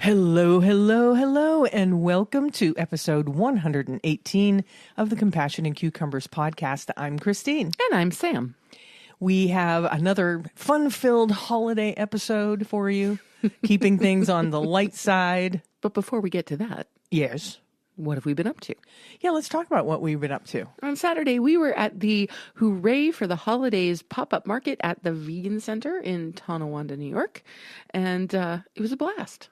Hello, hello, hello, and welcome to episode 118 of the Compassion and Cucumbers podcast. I'm Christine. And I'm Sam. We have another fun-filled holiday episode for you, keeping things on the light side. But before we get to that, Yes. what have we been up to? Yeah, let's talk about what we've been up to. On Saturday, we were at the Hooray for the Holidays pop-up market at the Vegan Center in Tonawanda, New York. And it was a blast.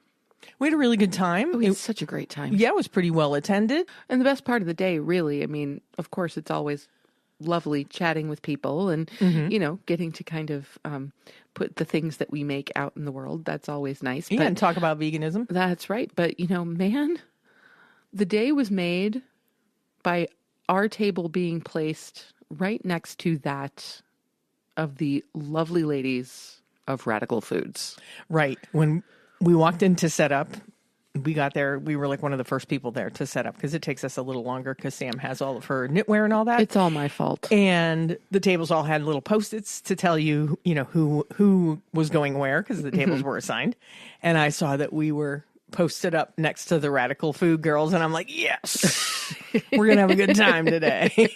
We had a really good time. We had such a great time. Yeah, it was pretty well attended. And the best part of the day, really, I mean, of course, it's always lovely chatting with people and, getting to kind of put the things that we make out in the world. That's always nice. Yeah, and talk about veganism. That's right. But, man, the day was made by our table being placed right next to that of the lovely ladies of Radical Foods. Right. When we walked in to set up, we got there, we were like one of the first people there to set up because it takes us a little longer because Sam has all of her knitwear and all that. It's all my fault. And the tables all had little Post-its to tell you, who was going where because the tables were assigned. And I saw that we were posted up next to the Radical Food girls. And I'm like, yes, we're going to have a good time today.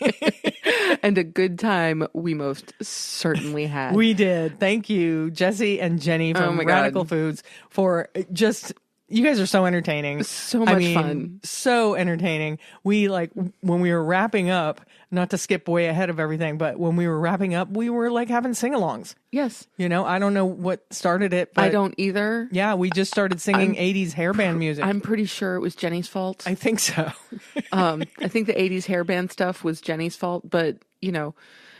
And a good time we most certainly had. We did. Thank you, Jesse and Jenny from Radical Foods for just... You guys are so entertaining. So much fun. So entertaining. We when we were wrapping up, not to skip way ahead of everything, but when we were wrapping up, we were like having sing-alongs. Yes. I don't know what started it, but I don't either. Yeah, we just started singing 80s hairband music. I'm pretty sure it was Jenny's fault. I think so. I think the 80s hairband stuff was Jenny's fault, but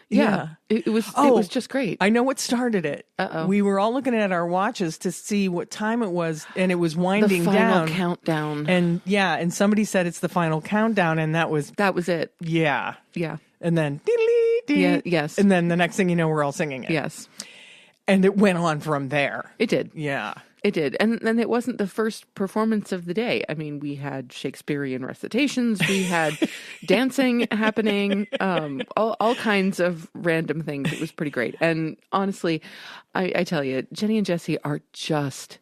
yeah. It was just great. I know what started it. Uh-oh. We were all looking at our watches to see what time it was, and it was winding the final down. Countdown. And somebody said it's the final countdown, and that was it. Yeah. Yeah. And then yeah, yes. And then the next thing you know, we're all singing it. Yes. And it went on from there. It did. Yeah. It did. And it wasn't the first performance of the day. I mean, we had Shakespearean recitations, we had dancing happening, all kinds of random things. It was pretty great. And honestly, I tell you, Jenny and Jesse are just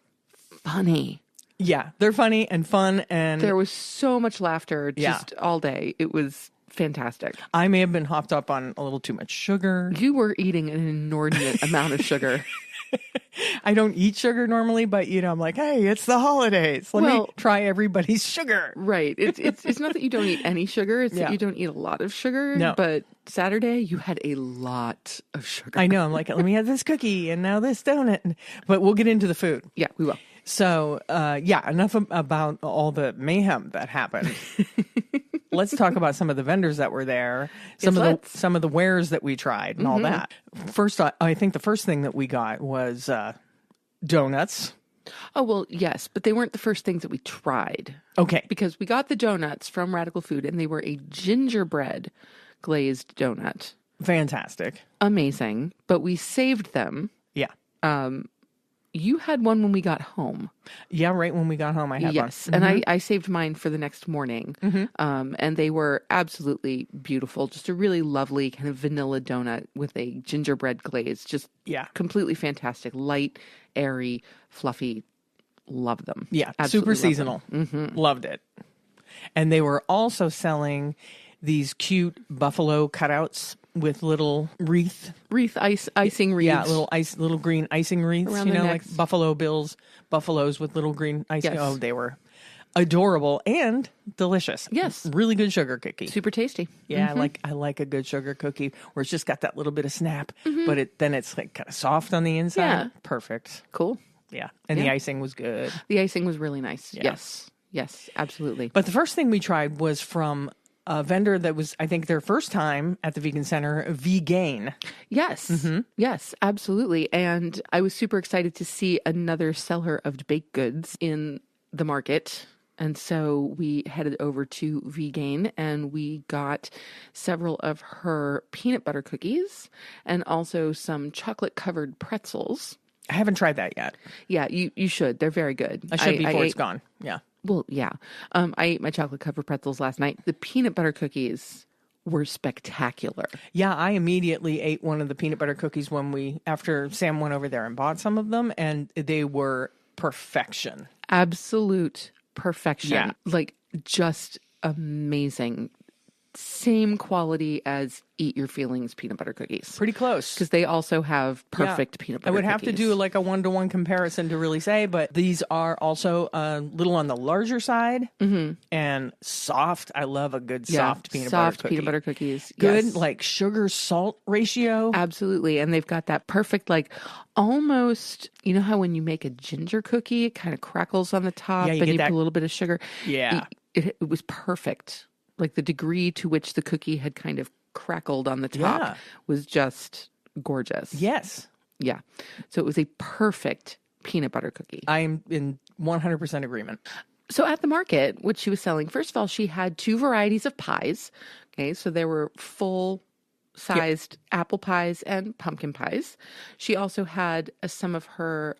funny. Yeah, they're funny and fun. And there was so much laughter just all day. It was fantastic. I may have been hopped up on a little too much sugar. You were eating an inordinate amount of sugar. I don't eat sugar normally, but I'm like, hey, it's the holidays. Let me try everybody's sugar. Right. It's not that you don't eat any sugar. It's that you don't eat a lot of sugar. No. But Saturday, you had a lot of sugar. I know. I'm like, let me have this cookie and now this donut. But we'll get into the food. Yeah, we will. So, enough about all the mayhem that happened. Let's talk about some of the vendors that were there, some of the wares that we tried and all that. First, I think the first thing that we got was donuts. Oh, well, yes, but they weren't the first things that we tried. Okay. Because we got the donuts from Radical Food, and they were a gingerbread glazed donut. Fantastic. Amazing. But we saved them. Yeah. You had one when we got home. Yeah, right when we got home, I had one. Yes, and I saved mine for the next morning. And they were absolutely beautiful. Just a really lovely kind of vanilla donut with a gingerbread glaze. Just completely fantastic. Light, airy, fluffy. Love them. Yeah, absolutely super seasonal. Loved it. And they were also selling these cute buffalo cutouts with little icing wreaths. Yeah, little green icing wreaths, like buffaloes with little green icing. Yes. Oh, they were adorable and delicious. Yes. Really good sugar cookie. Super tasty. Yeah, I like a good sugar cookie where it's just got that little bit of snap, but then it's like kind of soft on the inside. Yeah. Perfect. Cool. Yeah. And the icing was good. The icing was really nice. Yeah. Yes, absolutely. But the first thing we tried was from a vendor that was, I think, their first time at the Vegan Center, Vegan. Yes. Yes, absolutely. And I was super excited to see another seller of baked goods in the market. And so we headed over to Vegan and we got several of her peanut butter cookies and also some chocolate covered pretzels. I haven't tried that yet. Yeah, you should. They're very good. I should before it's gone. Yeah. Well, yeah. I ate my chocolate covered pretzels last night. The peanut butter cookies were spectacular. Yeah, I immediately ate one of the peanut butter cookies after Sam went over there and bought some of them, and they were perfection. Absolute perfection. Yeah. Like, just amazing. Same quality as Eat Your Feelings peanut butter cookies. Pretty close. Because they also have perfect peanut butter I would have cookies. to do like a 1-to-1 comparison to really say, but these are also a little on the larger side and soft. I love a good soft peanut butter cookie. Soft peanut butter cookies. Good, Yes. like sugar-salt ratio. Absolutely. And they've got that perfect, like, almost, you know how when you make a ginger cookie, it kind of crackles on the top Yeah, you and get you that- put a little bit of sugar. Yeah. It was perfect. Like, the degree to which the cookie had kind of crackled on the top was just gorgeous. Yes. Yeah. So it was a perfect peanut butter cookie. I am in 100% agreement. So at the market, what she was selling, first of all, she had 2 varieties of pies. Okay. So there were full-sized apple pies and pumpkin pies. She also had some of her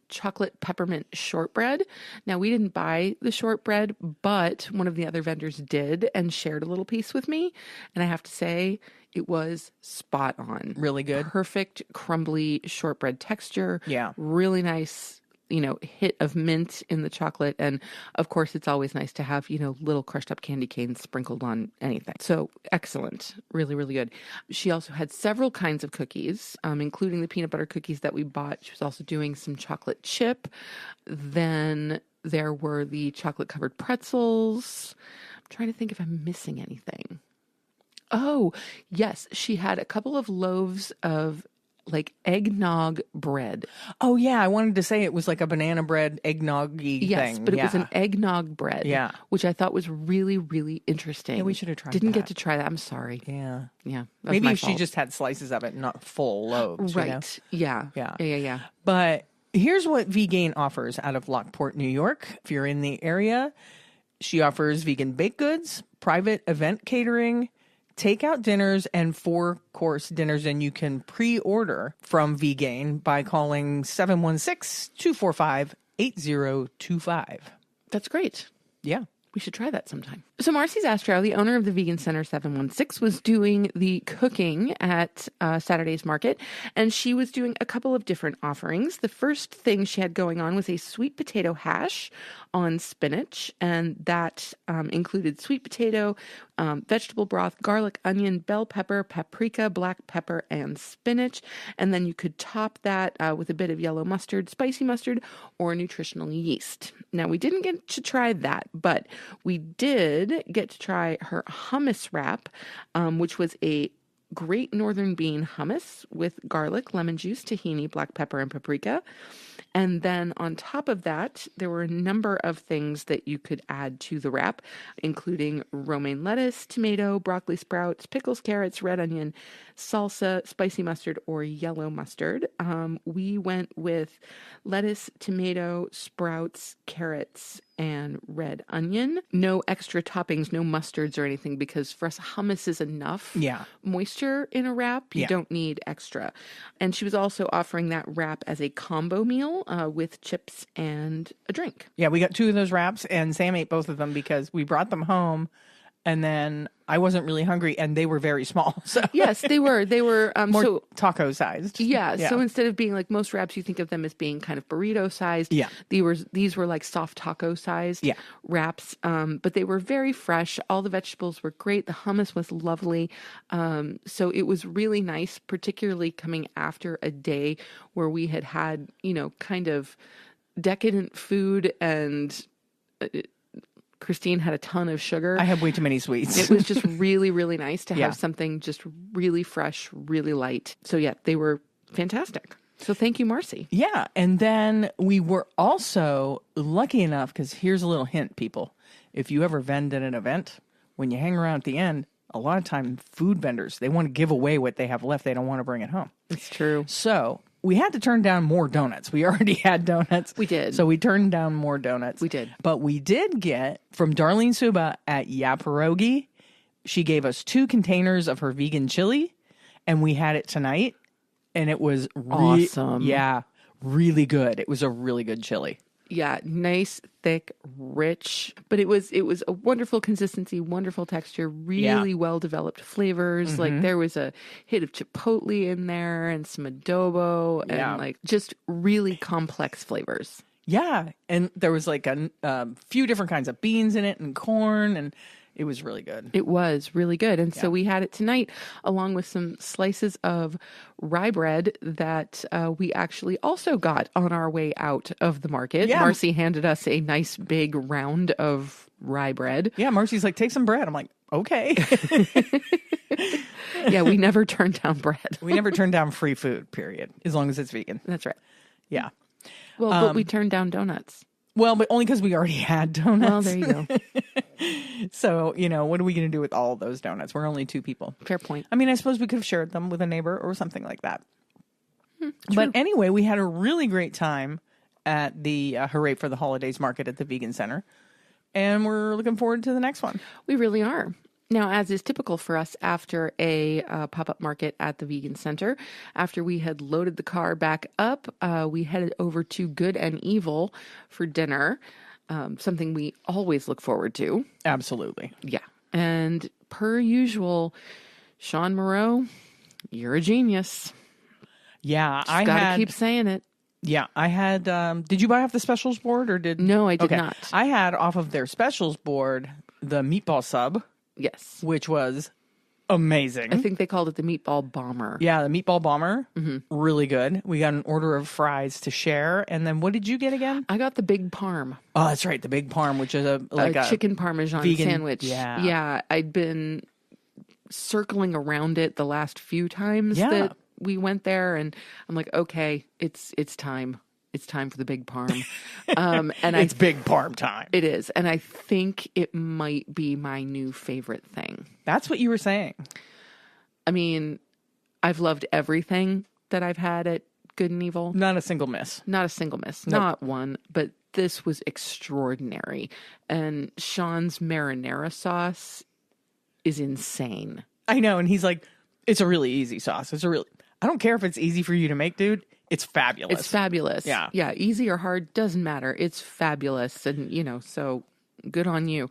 chocolate peppermint shortbread. Now, we didn't buy the shortbread, but one of the other vendors did and shared a little piece with me. And I have to say, it was spot on. Really good. Perfect crumbly shortbread texture. Yeah. Really nice, hit of mint in the chocolate. And of course, it's always nice to have, little crushed up candy canes sprinkled on anything. So excellent. Really, really good. She also had several kinds of cookies, including the peanut butter cookies that we bought. She was also doing some chocolate chip. Then there were the chocolate covered pretzels. I'm trying to think if I'm missing anything. Oh, yes. She had a couple of loaves of like eggnog bread. Oh, yeah. I wanted to say it was like a banana bread eggnog-y thing. Yes, but it was an eggnog bread. Yeah. Which I thought was really, really interesting. Yeah, we should have tried Didn't that. get to try that. I'm sorry. Yeah. Yeah. Maybe if she fault. just had slices of it, not full loaves. Right. You know? Yeah. Yeah. Yeah. But here's what Vegan offers out of Lockport, New York. If you're in the area, she offers vegan baked goods, private event catering, takeout dinners, and 4-course dinners. And you can pre-order from Vegan by calling 716-245-8025. That's great. Yeah. We should try that sometime. So Marcy's Astro, the owner of the Vegan Center 716, was doing the cooking at Saturday's market, and she was doing a couple of different offerings. The first thing she had going on was a sweet potato hash on spinach, and that included sweet potato, vegetable broth, garlic, onion, bell pepper, paprika, black pepper, and spinach. And then you could top that with a bit of yellow mustard, spicy mustard, or nutritional yeast. Now, we didn't get to try that, but we did get to try her hummus wrap, which was a Great Northern Bean hummus with garlic, lemon juice, tahini, black pepper, and paprika. And then on top of that, there were a number of things that you could add to the wrap, including romaine lettuce, tomato, broccoli sprouts, pickles, carrots, red onion, salsa, spicy mustard, or yellow mustard. We went with lettuce, tomato, sprouts, carrots, and red onion. No extra toppings, no mustards or anything, because for us, hummus is enough moisture in a wrap. You don't need extra. And she was also offering that wrap as a combo meal with chips and a drink. Yeah, we got 2 of those wraps, and Sam ate both of them because we brought them home, and then I wasn't really hungry, and they were very small. So Yes, they were. They were more taco sized. Yeah. So instead of being like most wraps, you think of them as being kind of burrito sized. Yeah. These were like soft taco sized wraps. But they were very fresh. All the vegetables were great. The hummus was lovely. So it was really nice, particularly coming after a day where we had kind of decadent food, and Christine had a ton of sugar. I have way too many sweets. It was just really, really nice to have something just really fresh, really light. So yeah, they were fantastic. So thank you, Marcy. Yeah. And then we were also lucky enough, because here's a little hint, people. If you ever vend at an event, when you hang around at the end, a lot of time food vendors, they want to give away what they have left. They don't want to bring it home. It's true. So we had to turn down more donuts. We already had donuts. We did. So we turned down more donuts. We did. But we did get from Darlene Suba at Yapirogi. She gave us 2 containers of her vegan chili, and we had it tonight, and it was awesome. Yeah, really good. It was a really good chili. Yeah, nice, thick, rich, but it was a wonderful consistency, wonderful texture, really well developed flavors. Mm-hmm. Like there was a hit of chipotle in there and some adobo and like just really complex flavors. Yeah. And there was like a few different kinds of beans in it and corn, and it was really good. It was really good. And so we had it tonight along with some slices of rye bread that we actually also got on our way out of the market. Yeah. Marcy handed us a nice big round of rye bread. Yeah, Marcy's like, take some bread. I'm like, okay. Yeah, we never turned down bread. We never turn down free food, period, as long as it's vegan. That's right. Yeah. Well, but we turned down donuts. Well, but only because we already had donuts. Well, there you go. So, what are we going to do with all of those donuts? We're only 2 people. Fair point. I mean, I suppose we could have shared them with a neighbor or something like that. But anyway, we had a really great time at the Hooray for the Holidays market at the Vegan Center. And we're looking forward to the next one. We really are. Now, as is typical for us after a pop-up market at the Vegan Center, after we had loaded the car back up, we headed over to Good and Evil for dinner, something we always look forward to. Absolutely. Yeah. And per usual, Sean Moreau, you're a genius. Yeah, I gotta keep saying it. Yeah, I had. Did you buy off the specials board or did? No, I did not. I had off of their specials board the meatball sub. Yes. Which was amazing. I think they called it the meatball bomber. Yeah, the meatball bomber. Mm-hmm. Really good. We got an order of fries to share. And then what did you get again? I got the big parm. Oh, that's right. The big parm, which is a chicken parmesan vegan sandwich. Yeah. Yeah. I'd been circling around it the last few times that we went there. And I'm like, okay, it's time. It's time for the big parm. And it's big parm time. It is. And I think it might be my new favorite thing. That's what you were saying. I mean, I've loved everything that I've had at Good and Evil. Not a single miss. Not a single miss. Nope. Not one. But this was extraordinary. And Sean's marinara sauce is insane. I know. And he's like, it's a really easy sauce. I don't care if it's easy for you to make, dude. It's fabulous. It's fabulous. Yeah. Yeah. Easy or hard, doesn't matter. It's fabulous. And, so good on you.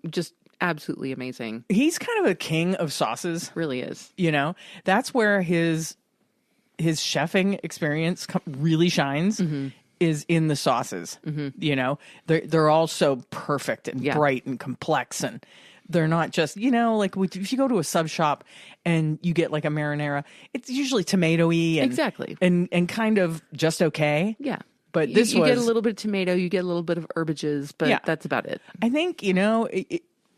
Just absolutely amazing. He's kind of a king of sauces. Really is. That's where his chefing experience really shines, is in the sauces. They're all so perfect and bright and complex, and they're not just, like if you go to a sub shop and you get like a marinara, it's usually tomatoey and exactly and kind of just okay. Yeah. But you was get a little bit of tomato, you get a little bit of herbages, but that's about it. I think,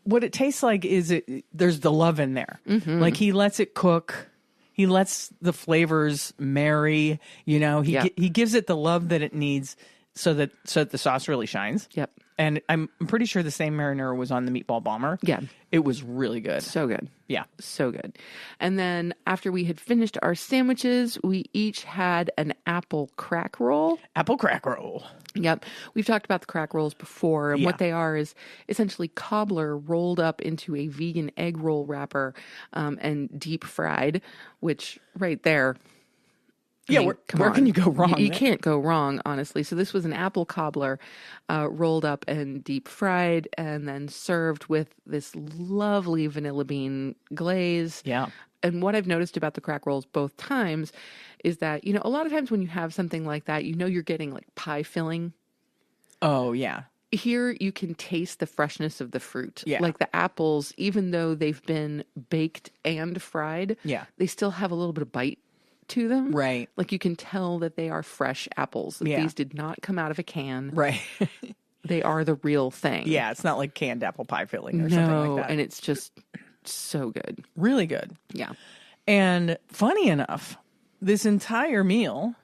what it tastes like is there's the love in there. Like he lets it cook. He lets the flavors marry, he gives it the love that it needs so that the sauce really shines. Yep. And I'm pretty sure the same marinara was on the meatball bomber. Yeah. It was really good. So good. Yeah. So good. And then after we had finished our sandwiches, we each had an apple crack roll. Apple crack roll. Yep. We've talked about the crack rolls before. And what they are is essentially cobbler rolled up into a vegan egg roll wrapper and deep fried, which right there... Yeah, where can you go wrong? You can't go wrong, honestly. So this was an apple cobbler rolled up and deep fried and then served with this lovely vanilla bean glaze. Yeah. And what I've noticed about the crack rolls both times is that, a lot of times when you have something like that, you're getting like pie filling. Oh, yeah. Here you can taste the freshness of the fruit. Yeah. Like the apples, even though they've been baked and fried, they still have a little bit of bite to them. Right. Like you can tell that they are fresh apples. That these did not come out of a can. Right. They are the real thing. Yeah, it's not like canned apple pie filling or something like that. And it's just so good. Really good. Yeah. And funny enough, this entire meal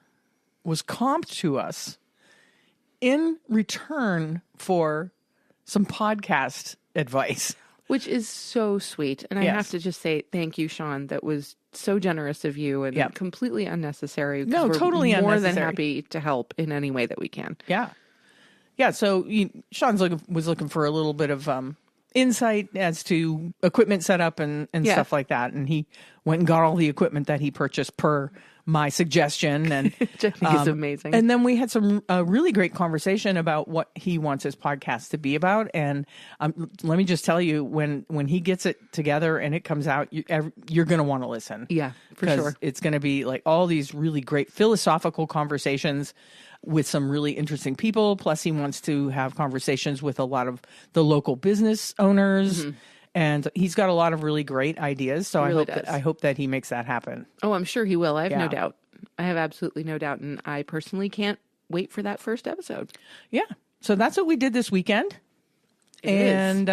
was comped to us in return for some podcast advice. Which is so sweet. And I have to just say thank you, Sean. That was so generous of you and completely unnecessary. No, we're totally more unnecessary. than happy to help in any way that we can. Yeah. Yeah, so Sean's was looking for a little bit of insight as to equipment setup and stuff like that. And he went and got all the equipment that he purchased per my suggestion, and which I think is amazing. And then we had some really great conversation about what he wants his podcast to be about. And let me just tell you, when he gets it together and it comes out, you're going to want to listen. Yeah, for sure. It's going to be like all these really great philosophical conversations with some really interesting people. Plus, he wants to have conversations with a lot of the local business owners. Mm-hmm. And he's got a lot of really great ideas. So I hope that he makes that happen. Oh, I'm sure he will. I have no doubt. I have absolutely no doubt. And I personally can't wait for that first episode. Yeah. So that's what we did this weekend. It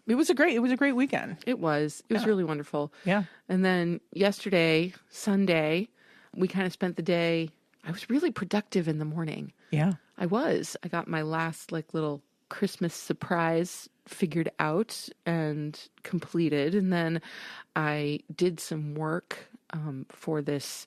was a great weekend. It was really wonderful. Yeah. And then yesterday, Sunday, we kind of spent the day. I was really productive in the morning. Yeah. I got my last little Christmas surprise figured out and completed. And then I did some work for this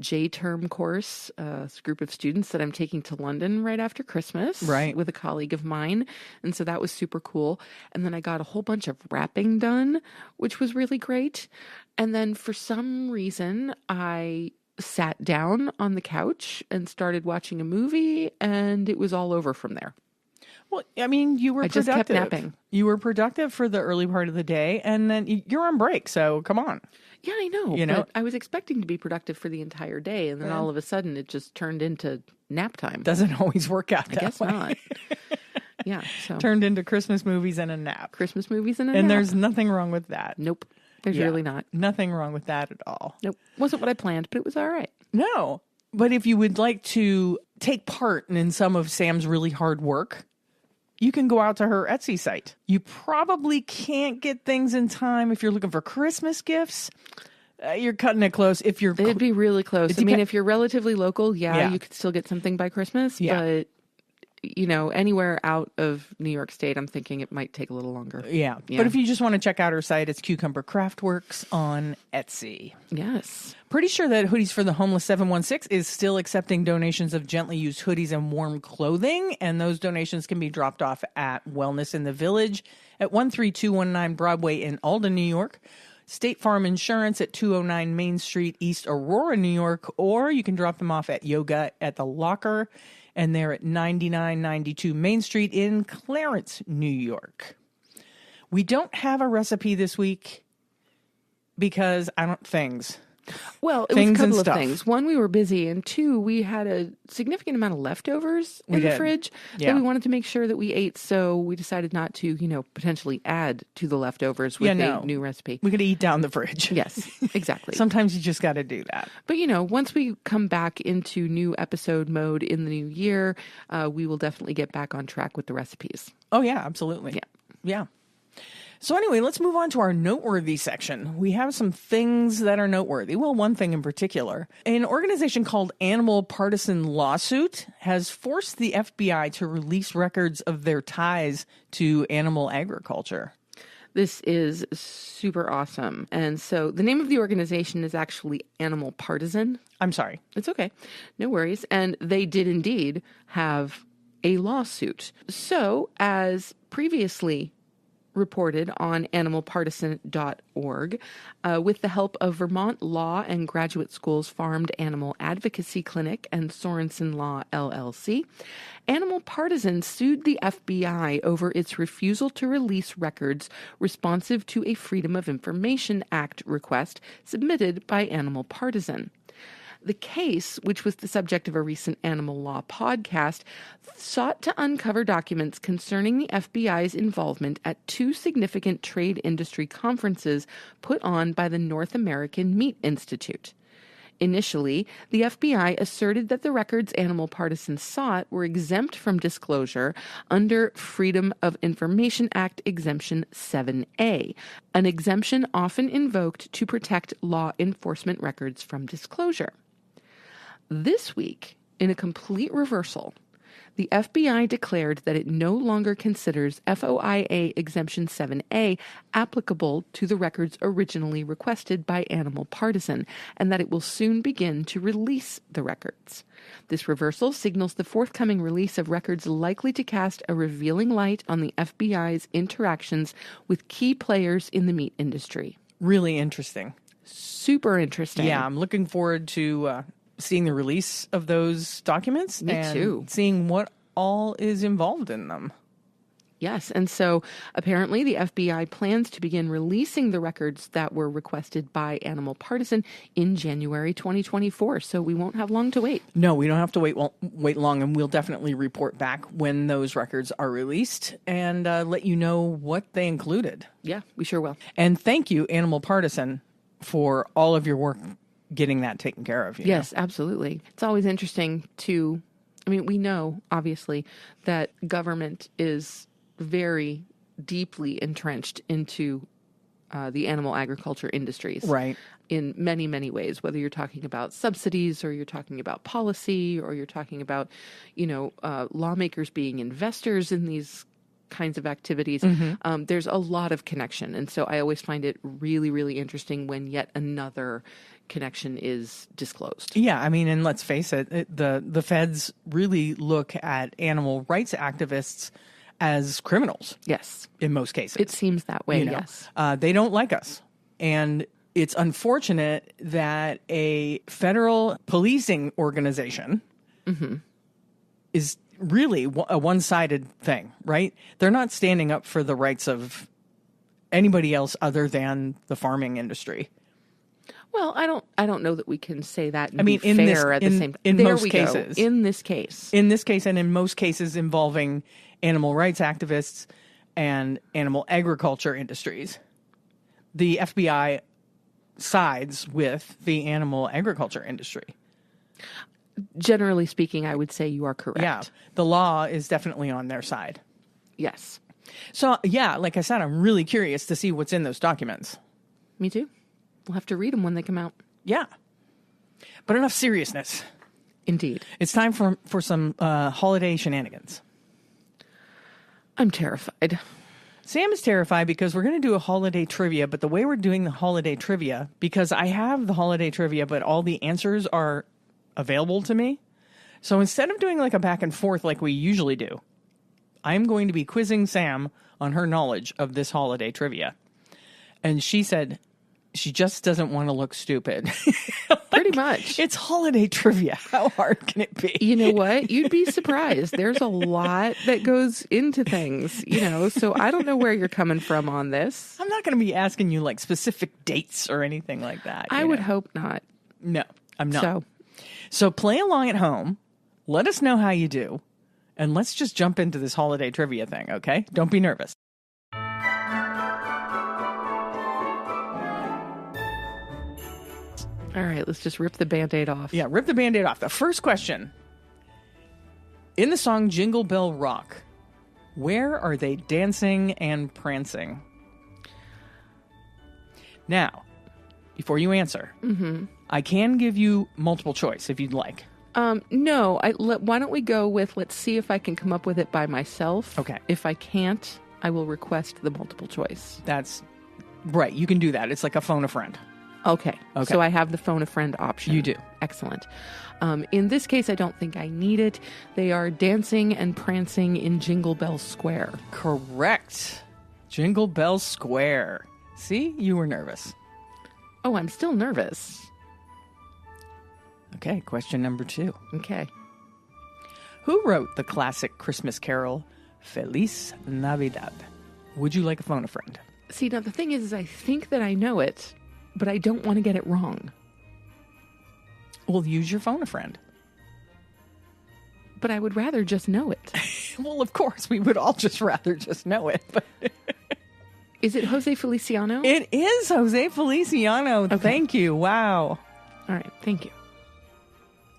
J-term course, this group of students that I'm taking to London right after Christmas, right, with a colleague of mine. And so that was super cool. And then I got a whole bunch of wrapping done, which was really great. And then for some reason, I sat down on the couch and started watching a movie, and it was all over from there. Well, I mean, you were productive. I just kept napping. You were productive for the early part of the day, and then you're on break, so come on. Yeah, I know. But I was expecting to be productive for the entire day, and then all of a sudden it just turned into nap time. Doesn't always work out that way. I guess not. Yeah. So. Turned into Christmas movies and a nap. Christmas movies and a nap. And there's nothing wrong with that. Nope. There's really not. Nothing wrong with that at all. Nope. Wasn't what I planned, but it was all right. No. But if you would like to take part in some of Sam's really hard work, you can go out to her Etsy site. You probably can't get things in time if you're looking for Christmas gifts. You're cutting it close. It'd be really close. I mean, if you're relatively local, you could still get something by Christmas. Yeah. But, anywhere out of New York State, I'm thinking it might take a little longer. Yeah. But if you just want to check out her site, it's Cucumber Craftworks on Etsy. Yes. Pretty sure that Hoodies for the Homeless 716 is still accepting donations of gently used hoodies and warm clothing. And those donations can be dropped off at Wellness in the Village at 13219 Broadway in Alden, New York. State Farm Insurance at 209 Main Street, East Aurora, New York. Or you can drop them off at Yoga at the Locker. And they're at 9992 Main Street in Clarence, New York. We don't have a recipe this week because things. Well, it was a couple of things. One, we were busy, and two, we had a significant amount of leftovers in the fridge that we wanted to make sure that we ate, so we decided not to, potentially add to the leftovers with a new recipe. We could eat down the fridge. Yes, exactly. Sometimes you just got to do that. But, once we come back into new episode mode in the new year, we will definitely get back on track with the recipes. Oh, yeah, absolutely. Yeah. So anyway, let's move on to our noteworthy section. We have some things that are noteworthy. Well, one thing in particular. An organization called Animal Partisan Lawsuit has forced the FBI to release records of their ties to animal agriculture. This is super awesome. And so the name of the organization is actually Animal Partisan. I'm sorry. It's okay. No worries. And they did indeed have a lawsuit. So as previously reported on animalpartisan.org, with the help of Vermont Law and Graduate School's Farmed Animal Advocacy Clinic and Sorensen Law, LLC, Animal Partisan sued the FBI over its refusal to release records responsive to a Freedom of Information Act request submitted by Animal Partisan. The case, which was the subject of a recent animal law podcast, sought to uncover documents concerning the FBI's involvement at two significant trade industry conferences put on by the North American Meat Institute. Initially, the FBI asserted that the records Animal Partisan sought were exempt from disclosure under Freedom of Information Act Exemption 7A, an exemption often invoked to protect law enforcement records from disclosure. This week, in a complete reversal, the FBI declared that it no longer considers FOIA Exemption 7A applicable to the records originally requested by Animal Partisan, and that it will soon begin to release the records. This reversal signals the forthcoming release of records likely to cast a revealing light on the FBI's interactions with key players in the meat industry. Really interesting. Super interesting. Yeah, I'm looking forward to seeing the release of those documents. Me too. Seeing what all is involved in them. Yes. And so apparently the FBI plans to begin releasing the records that were requested by Animal Partisan in January 2024. So we won't have long to wait. No, we don't have to wait long, and we'll definitely report back when those records are released and let you know what they included. Yeah, we sure will. And thank you, Animal Partisan, for all of your work getting that taken care of. Yes, absolutely. It's always interesting to, we know, obviously, that government is very deeply entrenched into the animal agriculture industries. Right. In many, many ways, whether you're talking about subsidies or you're talking about policy or you're talking about, lawmakers being investors in these kinds of activities. There's a lot of connection. And so I always find it really, really interesting when yet another connection is disclosed. Yeah, and let's face it, the feds really look at animal rights activists as criminals. Yes. In most cases. It seems that way, yes. They don't like us. And it's unfortunate that a federal policing organization is really a one-sided thing, right? They're not standing up for the rights of anybody else other than the farming industry. Well, I don't know that we can say that. And in most cases, in this case, and in most cases involving animal rights activists and animal agriculture industries, the FBI sides with the animal agriculture industry. Generally speaking, I would say you are correct. Yeah, the law is definitely on their side. Yes. So, yeah, like I said, I'm really curious to see what's in those documents. Me too. We'll have to read them when they come out. Yeah. But enough seriousness. Indeed. It's time for some holiday shenanigans. I'm terrified. Sam is terrified because we're going to do a holiday trivia, but the way we're doing the holiday trivia, because I have the holiday trivia, but all the answers are available to me. So instead of doing like a back and forth like we usually do, I'm going to be quizzing Sam on her knowledge of this holiday trivia. And she said she just doesn't want to look stupid. Pretty much. It's holiday trivia. How hard can it be? You know what? You'd be surprised. There's a lot that goes into things, so I don't know where you're coming from on this. I'm not going to be asking you like specific dates or anything like that. I would hope not. No, I'm not. So play along at home. Let us know how you do. And let's just jump into this holiday trivia thing, okay? Don't be nervous. All right, let's just rip the Band-Aid off. Yeah, rip the Band-Aid off. The first question. In the song Jingle Bell Rock, where are they dancing and prancing? Now, before you answer, I can give you multiple choice if you'd like. No, why don't we go with, let's see if I can come up with it by myself. Okay. If I can't, I will request the multiple choice. That's right. You can do that. It's like a phone a friend. Okay. So I have the phone a friend option. You do. Excellent. In this case, I don't think I need it. They are dancing and prancing in Jingle Bell Square. Correct. Jingle Bell Square. See, you were nervous. Oh, I'm still nervous. Okay, question number 2. Okay. Who wrote the classic Christmas carol, Feliz Navidad? Would you like a phone a friend? See, now the thing is I think that I know it, but I don't want to get it wrong. Well, use your phone a friend. But I would rather just know it. Well, of course, we would all just rather just know it. But is it Jose Feliciano? It is Jose Feliciano. Okay. Thank you. Wow. All right. Thank you.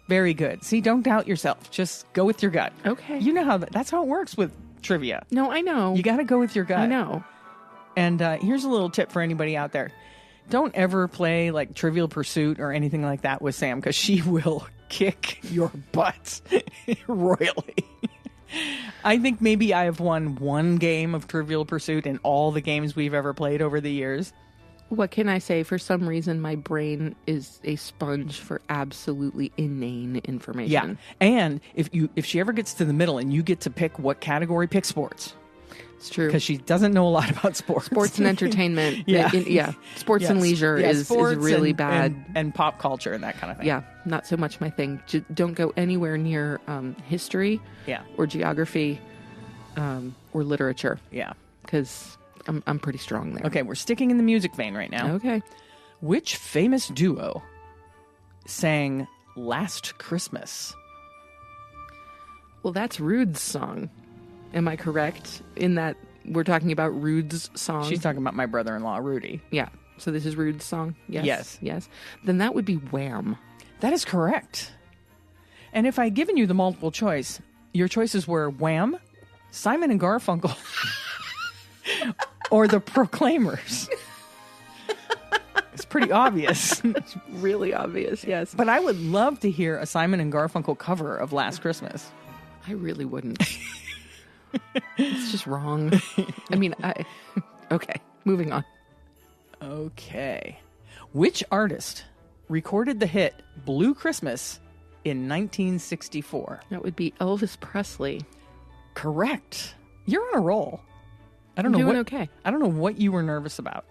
Very good. See, don't doubt yourself. Just go with your gut. Okay. You know how that's how it works with trivia. No, I know. You got to go with your gut. I know. And here's a little tip for anybody out there. Don't ever play like Trivial Pursuit or anything like that with Sam, because she will kick your butt royally. I think maybe I have won one game of Trivial Pursuit in all the games we've ever played over the years. What can I say? For some reason, my brain is a sponge for absolutely inane information. Yeah. And if she ever gets to the middle and you get to pick what category, pick sports. It's true. Because she doesn't know a lot about sports. Sports and entertainment. Yeah. Sports and leisure is really bad. And pop culture and that kind of thing. Yeah, not so much my thing. Don't go anywhere near history or geography or literature. Yeah. Because I'm pretty strong there. Okay, we're sticking in the music vein right now. Okay. Which famous duo sang Last Christmas? Well, that's Rude's song. Am I correct in that we're talking about Rude's song? She's talking about my brother-in-law, Rudy. Yeah. So this is Rude's song? Yes. Yes. Then that would be Wham. That is correct. And if I'd given you the multiple choice, your choices were Wham, Simon and Garfunkel, or the Proclaimers. It's pretty obvious. It's really obvious, yes. But I would love to hear a Simon and Garfunkel cover of Last Christmas. I really wouldn't. It's just wrong. I mean, okay, moving on. Okay. Which artist recorded the hit Blue Christmas in 1964? That would be Elvis Presley. Correct. You're on a roll. I don't know what you were nervous about.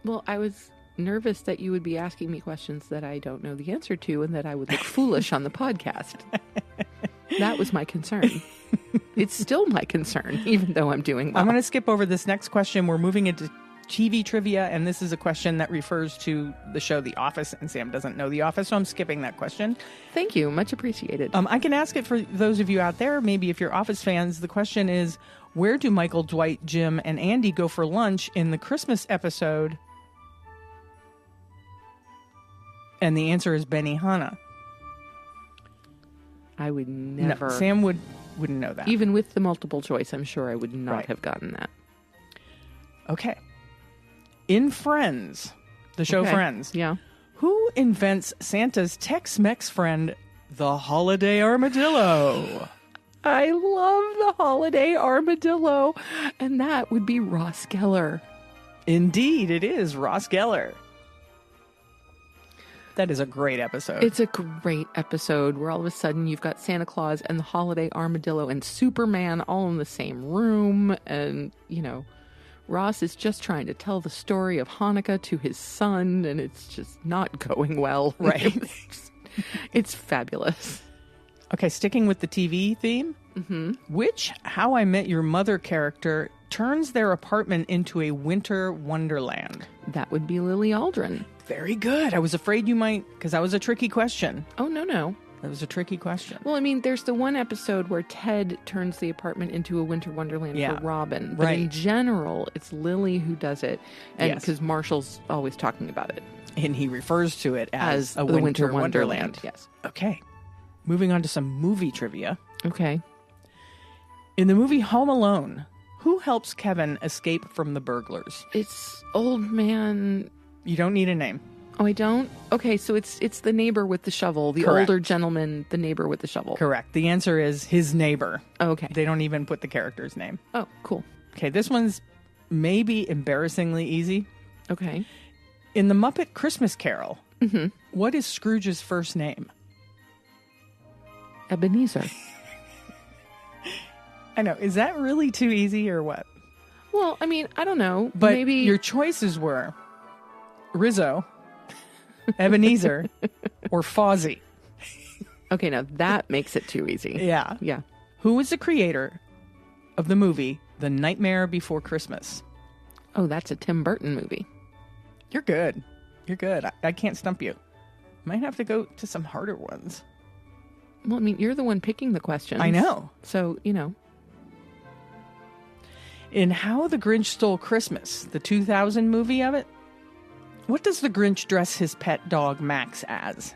Well, I was nervous that you would be asking me questions that I don't know the answer to and that I would look foolish on the podcast. That was my concern. It's still my concern, even though I'm doing well. I'm going to skip over this next question. We're moving into TV trivia, and this is a question that refers to the show The Office, and Sam doesn't know The Office, so I'm skipping that question. Thank you. Much appreciated. I can ask it for those of you out there, maybe if you're Office fans. The question is, where do Michael, Dwight, Jim, and Andy go for lunch in the Christmas episode? And the answer is Benihana. I would never. No, Sam wouldn't know that. Even with the multiple choice, I'm sure I would not have gotten that. Okay. In Friends, the show Friends, who invents Santa's Tex-Mex friend, the Holiday Armadillo? I love the Holiday Armadillo, and that would be Ross Geller. Indeed, it is Ross Geller. That is a great episode. It's a great episode where all of a sudden you've got Santa Claus and the Holiday Armadillo and Superman all in the same room. And, Ross is just trying to tell the story of Hanukah to his son, and it's just not going well. Right. It's fabulous. Okay, sticking with the TV theme. Mm-hmm. Which How I Met Your Mother character turns their apartment into a winter wonderland? That would be Lily Aldrin. Very good. I was afraid you might, because that was a tricky question. Oh, no. That was a tricky question. Well, I mean, there's the one episode where Ted turns the apartment into a winter wonderland for Robin. But in general, it's Lily who does it. And because Marshall's always talking about it. And he refers to it as a the winter wonderland. Yes. Okay. Moving on to some movie trivia. Okay. In the movie Home Alone, who helps Kevin escape from the burglars? It's Old Man... You don't need a name. Oh, I don't? Okay, so it's the neighbor with the shovel. The older gentleman, the neighbor with the shovel. Correct. The answer is his neighbor. Oh, okay. They don't even put the character's name. Oh, cool. Okay, this one's maybe embarrassingly easy. Okay. In the Muppet Christmas Carol, what is Scrooge's first name? Ebenezer. I know. Is that really too easy or what? Well, I mean, I don't know. But maybe your choices were Rizzo, Ebenezer, or Fozzie. Okay, now that makes it too easy. Yeah. Yeah. Who was the creator of the movie The Nightmare Before Christmas? Oh, that's a Tim Burton movie. You're good. You're good. I can't stump you. Might have to go to some harder ones. Well, I mean, you're the one picking the questions. I know. So, In How the Grinch Stole Christmas, the 2000 movie of it, what does the Grinch dress his pet dog Max as?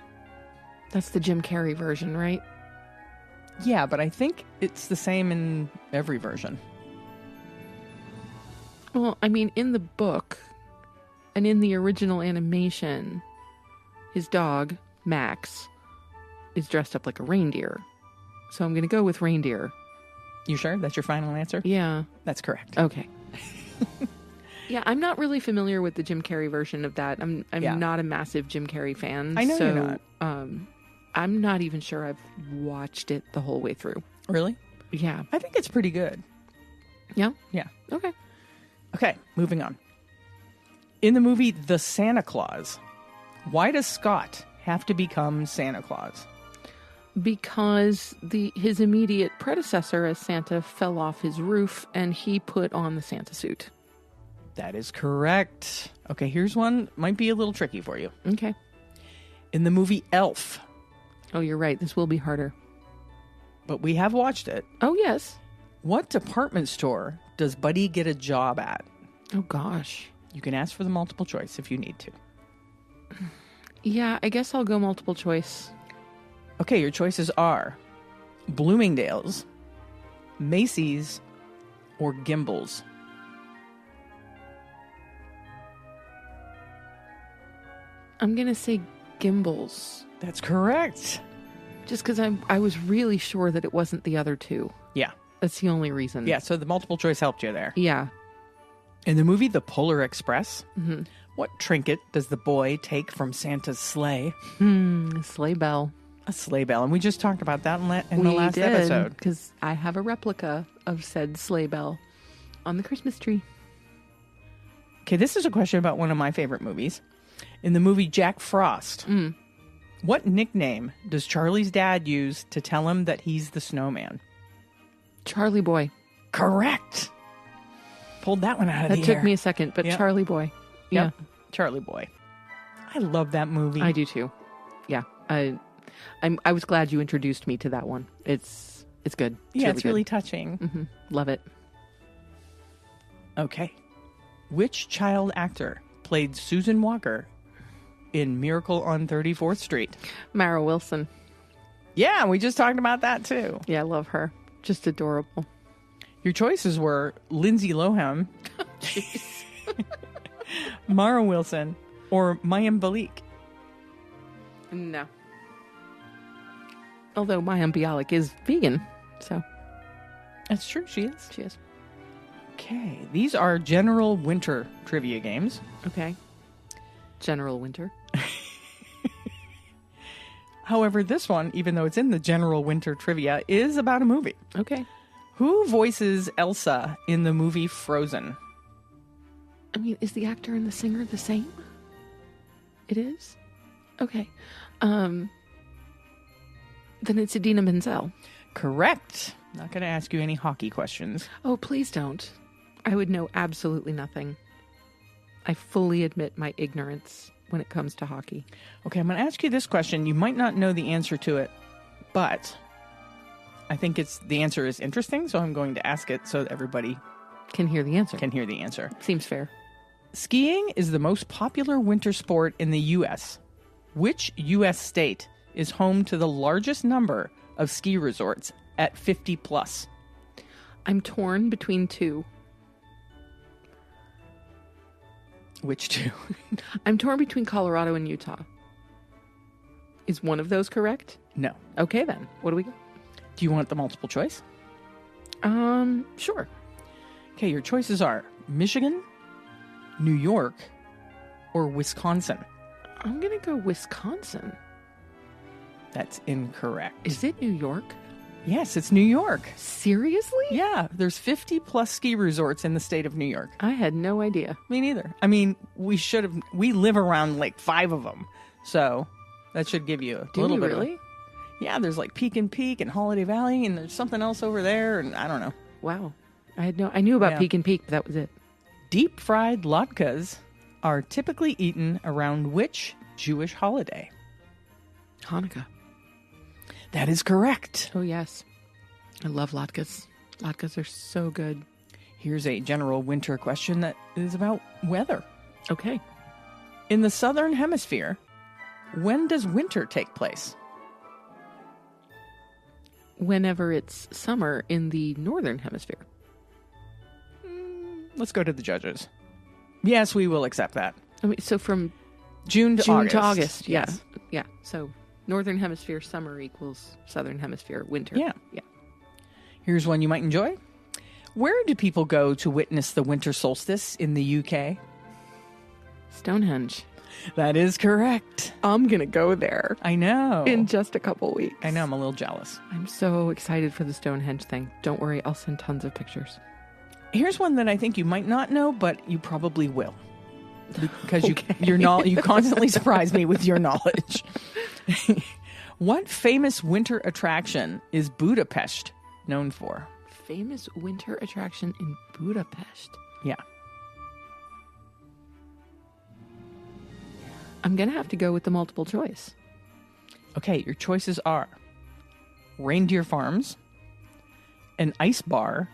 That's the Jim Carrey version, right? Yeah, but I think it's the same in every version. Well, I mean, in the book and in the original animation, his dog, Max, is dressed up like a reindeer. So I'm going to go with reindeer. You sure? That's your final answer? Yeah. That's correct. Okay. Yeah, I'm not really familiar with the Jim Carrey version of that. I'm not a massive Jim Carrey fan. I know you're not. I'm not even sure I've watched it the whole way through. Really? Yeah. I think it's pretty good. Yeah? Yeah. Okay. Okay, moving on. In the movie The Santa Claus, why does Scott have to become Santa Claus? Because his immediate predecessor as Santa fell off his roof and he put on the Santa suit. That is correct. Okay, here's one. Might be a little tricky for you. Okay. In the movie Elf, Oh, you're right. This will be harder. but we have watched it. Oh, yes. What department store does Buddy get a job at? Oh, gosh. You can ask for the multiple choice if you need to. Yeah, I guess I'll go multiple choice. Okay, your choices are Bloomingdale's, Macy's, or Gimbel's. I'm going to say Gimbel's. That's correct. Just because I was really sure that it wasn't the other two. Yeah. That's the only reason. Yeah, so the multiple choice helped you there. Yeah. In the movie The Polar Express, what trinket does the boy take from Santa's sleigh? Sleigh bell. A sleigh bell. And we just talked about that in the last episode. Because I have a replica of said sleigh bell on the Christmas tree. Okay, this is a question about one of my favorite movies. In the movie Jack Frost, what nickname does Charlie's dad use to tell him that he's the snowman? Charlie Boy. Correct. Pulled that one out of the air. That took me a second, but Yep. Charlie Boy. Yeah. Yep. Charlie Boy. I love that movie. I do too. Yeah. I was glad you introduced me to that one. It's good. Yeah, it's really good. touching. Love it. Okay. Which child actor played Susan Walker in Miracle on 34th Street? Mara Wilson. Yeah, we just talked about that too. Yeah, I love her. Just adorable. Your choices were Lindsay Lohan, Mara Wilson, or Mayim Bialik. No. Although Mayim Bialik is vegan, so That's true, she is. she is. Okay, these are general winter trivia games. Okay. General Winter. However, this one, even though it's in the general winter trivia, is about a movie. Okay. Who voices Elsa in the movie Frozen? I mean, is the actor and the singer the same? It is? Okay. Then it's Idina Menzel. Correct. Not going to ask you any hockey questions. Oh, please don't. I would know absolutely nothing. I fully admit my ignorance when it comes to hockey. Okay, I'm going to ask you this question. You might not know the answer to it, but I think the answer is interesting, so I'm going to ask it so that everybody Can hear the answer. can hear the answer. Seems fair. Skiing is the most popular winter sport in the U.S. Which U.S. state is home to the largest number of ski resorts at 50 plus? I'm torn between two. Which two? I'm torn between Colorado and Utah. Is one of those correct? No. Okay, then. What do we got? Do you want the multiple choice? Sure. Okay, your choices are Michigan, New York, or Wisconsin. I'm going to go Wisconsin. That's incorrect. Is it New York? Yes, it's New York. Seriously? Yeah, there's 50 plus ski resorts in the state of New York. I had no idea. Me neither. I mean, we live around like 5 of them. So that should give you a Do little you bit really? Yeah, there's like Peak and Peak and Holiday Valley, and there's something else over there, and I don't know. Wow. I knew about Yeah. Peak and Peak, but that was it. Deep fried latkes are typically eaten around which Jewish holiday? Hanukkah. That is correct. Oh, yes. I love latkes. Latkes are so good. Here's a general winter question that is about weather. Okay. In the southern hemisphere, when does winter take place? Whenever it's summer in the northern hemisphere. Let's go to the judges. Yes, we will accept that. I mean, so from June to June August. to August. Yeah. Yes. Yeah. So northern hemisphere summer equals southern hemisphere winter. Yeah. Yeah. Here's one you might enjoy. Where do people go to witness the winter solstice in the UK? Stonehenge. That is correct. I'm going to go there I know. in just a couple weeks. I know, I'm a little jealous. I'm so excited for the Stonehenge thing. Don't worry, I'll send tons of pictures. Here's one that I think you might not know, but you probably will. Because you constantly surprise me with your knowledge. What famous winter attraction is Budapest known for? Famous winter attraction in Budapest. Yeah. I'm going to have to go with the multiple choice. Okay, your choices are reindeer farms, an ice bar,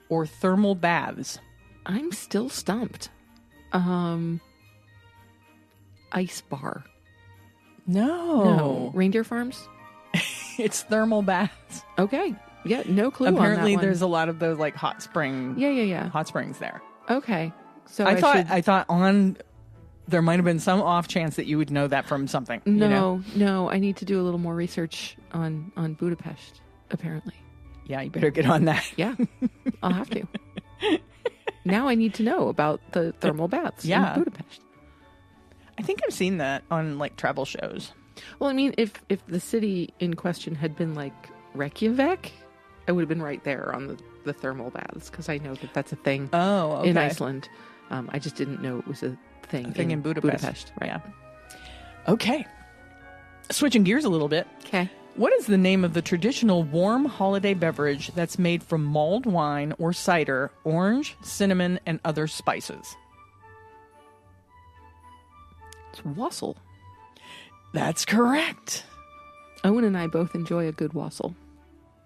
or thermal baths. I'm still stumped. Ice bar. No. Reindeer farms? It's thermal baths. Okay. Yeah, no clue Apparently on that one. there's a lot of those like hot springs there. Okay. So I thought there might have been some off chance that you would know that from something. No, I need to do a little more research on Budapest, apparently. Yeah, you better get on that. Yeah, I'll have to. Now I need to know about the thermal baths in Budapest. I think I've seen that on like travel shows. Well, I mean, if the city in question had been like Reykjavik, I would have been right there on the thermal baths because I know that that's a thing in Iceland. I just didn't know it was a thing in Budapest. Right. Yeah. Okay. Switching gears a little bit. Okay. What is the name of the traditional warm holiday beverage that's made from mulled wine or cider, orange, cinnamon, and other spices? It's wassail. That's correct. Owen and I both enjoy a good wassail.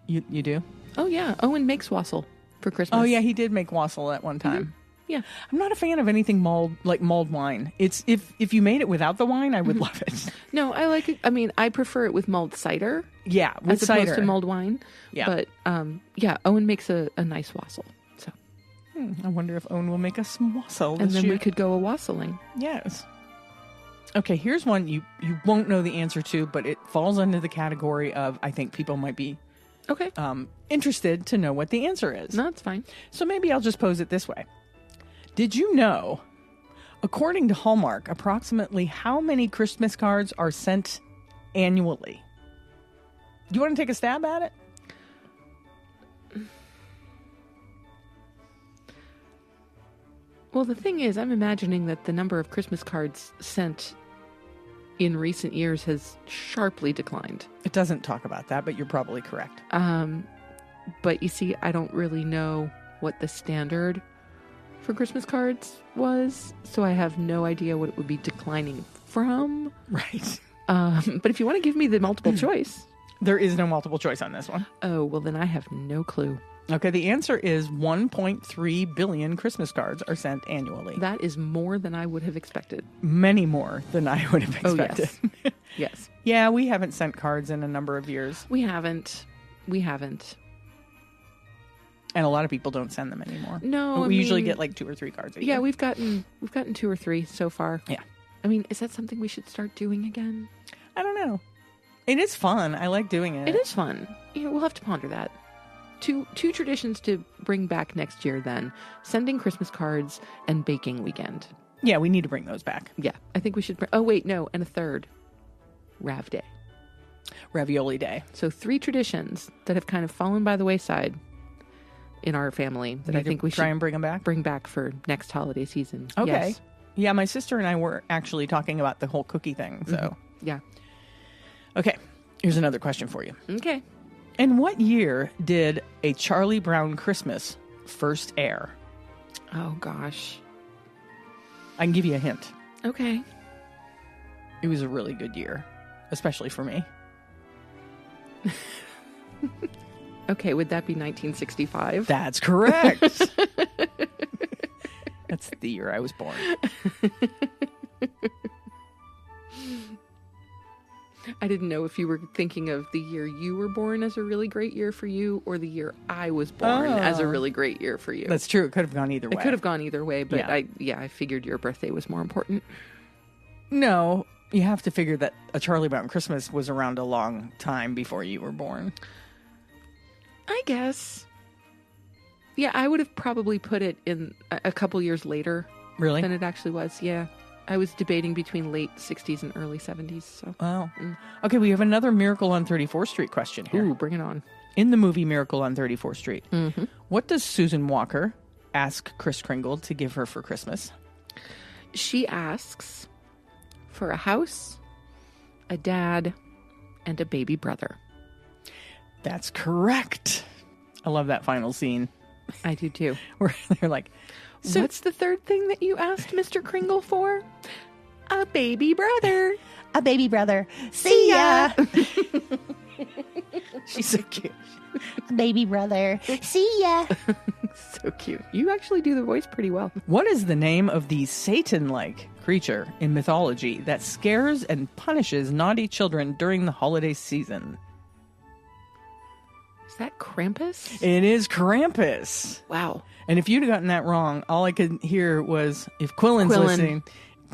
You do? Oh, yeah. Owen makes wassail for Christmas. Oh, yeah. He did make wassail at one time. Mm-hmm. Yeah. I'm not a fan of anything mulled wine. It's if you made it without the wine, I would love it. No, I like it. I mean, I prefer it with mulled cider. Yeah, with as opposed to mulled wine. Yeah. But, Owen makes a nice wassail. So I wonder if Owen will make us some wassail and this then year. we could go a wassailing. Yes. Okay, here's one you won't know the answer to, but it falls under the category of I think people might be interested to know what the answer is. No, it's fine. So maybe I'll just pose it this way. Did you know, according to Hallmark, approximately how many Christmas cards are sent annually? Do you want to take a stab at it? Well, the thing is, I'm imagining that the number of Christmas cards sent in recent years has sharply declined. It doesn't talk about that, but you're probably correct. But you see, I don't really know what the standard for Christmas cards was, so I have no idea what it would be declining from. Right. But if you want to give me the multiple choice. There is no multiple choice on this one. Oh, well, then I have no clue. Okay, the answer is 1.3 billion Christmas cards are sent annually. That is more than I would have expected. Many more than I would have expected. Oh, yes. Yes. Yeah, we haven't sent cards in a number of years. We haven't. And a lot of people don't send them anymore. No, we usually get like 2 or 3 cards a year. Yeah, we've gotten 2 or 3 so far. Yeah. I mean, is that something we should start doing again? I don't know. It is fun. I like doing it. It is fun. We'll have to ponder that. Two traditions to bring back next year then. Sending Christmas cards and baking weekend. Yeah, we need to bring those back. Yeah, I think we should bring... Oh, wait, no. And a third. Rav Day. Ravioli Day. So 3 traditions that have kind of fallen by the wayside in our family that I think we should try and bring them back. Bring back for next holiday season. Okay. Yes. Yeah, my sister and I were actually talking about the whole cookie thing. So Yeah. Okay. Here's another question for you. Okay. In what year did A Charlie Brown Christmas first air? Oh gosh. I can give you a hint. Okay. It was a really good year, especially for me. Okay, would that be 1965? That's correct. That's the year I was born. I didn't know if you were thinking of the year you were born as a really great year for you or the year I was born as a really great year for you. That's true. It could have gone either way. It could have gone either way, but Yeah. I figured your birthday was more important. No, you have to figure that A Charlie Brown Christmas was around a long time before you were born. I guess. Yeah, I would have probably put it in a couple years later Really? than it actually was. Yeah. I was debating between late 60s and early 70s. So. Oh. Okay, we have another Miracle on 34th Street question here. Ooh, bring it on. In the movie Miracle on 34th Street, what does Susan Walker, ask Kris Kringle to give her for Christmas? She asks for a house, a dad, and a baby brother. That's correct. I love that final scene. I do too. Where they're like, so what's the third thing that you asked Mr. Kringle for? A baby brother. A baby brother. See ya. She's so cute. Baby brother. See ya. So cute. You actually do the voice pretty well. What is the name of the Satan-like creature in mythology that scares and punishes naughty children during the holiday season? Is that Krampus? It is Krampus. Wow. And if you'd have gotten that wrong, all I could hear was, if Quillen's listening,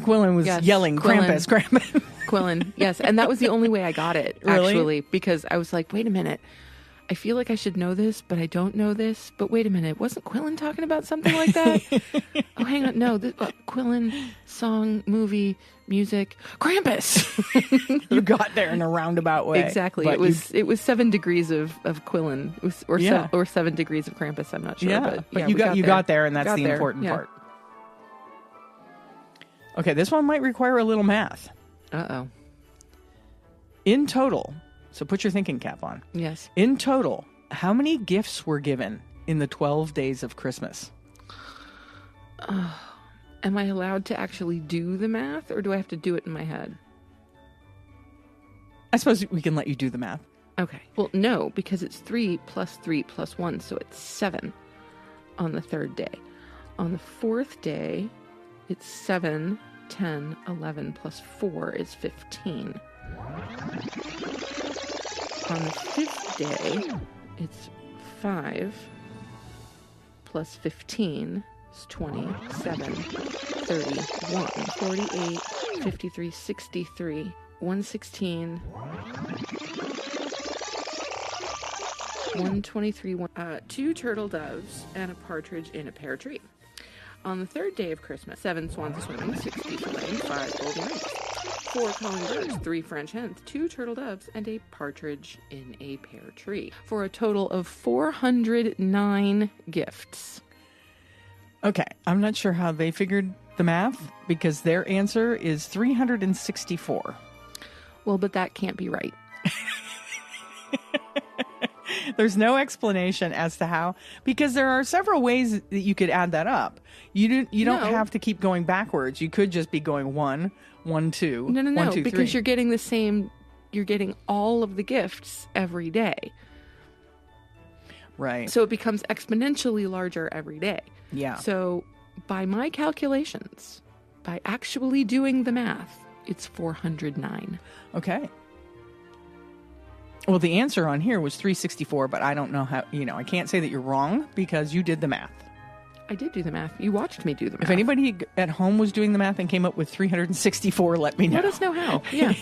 Quillen was yelling, Quillen. Krampus, Krampus. Quillen, yes. And that was the only way I got it, Really? actually, because I was like, wait a minute. I feel like I should know this, but I don't know this. But wait a minute. Wasn't Quillen talking about something like that? Oh, hang on. No, Quillen, song, movie, music, Krampus. You got there in a roundabout way. Exactly. It was 7 degrees of Quillen, it was, or 7 degrees of Krampus. I'm not sure. Yeah, but you got there, and that's the important part. Okay, this one might require a little math. Uh-oh. In total, so put your thinking cap on. Yes. In total, how many gifts were given in the 12 days of Christmas? Am I allowed to actually do the math, or do I have to do it in my head? I suppose we can let you do the math. Okay. Well, no, because it's 3 plus 3 plus 1, so it's 7 on the third day. On the fourth day, it's 7, 10, 11 plus 4 is 15. On the fifth day, it's 5 plus 15 is 27, 31, 48, 53, 63, 116, 123, 2 turtle doves, and a partridge in a pear tree. On the third day of Christmas, 7 swans swimming, 6 geese laying, 5 golden rings, 4 calling birds, 3 French hens, 2 turtle doves, and a partridge in a pear tree, for a total of 409 gifts. Okay, I'm not sure how they figured the math, because their answer is 364. Well, but that can't be right. There's no explanation as to how, because there are several ways that you could add that up. You don't have to keep going backwards. You could just be going 1, 1, 2, No, 1, 2, 3. because you're getting the same, you're getting all of the gifts every day. Right. So it becomes exponentially larger every day. Yeah. So by my calculations, by actually doing the math, it's 409. Okay. Well, the answer on here was 364, but I don't know how, I can't say that you're wrong because you did the math. I did do the math. You watched me do the math. If anybody at home was doing the math and came up with 364, let me know. Let us know how. Yeah.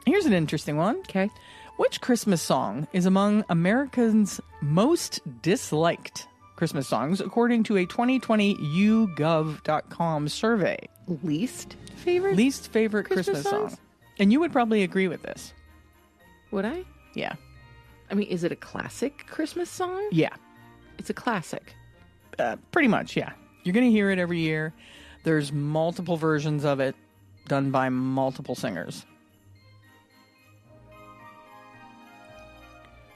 Here's an interesting one. Okay. Which Christmas song is among Americans' most disliked Christmas songs, according to a 2020 YouGov.com survey? Least favorite? Least favorite Christmas songs? song. And you would probably agree with this. Would I? Yeah. I mean, is it a classic Christmas song? Yeah. It's a classic. Pretty much, yeah. You're going to hear it every year. There's multiple versions of it done by multiple singers.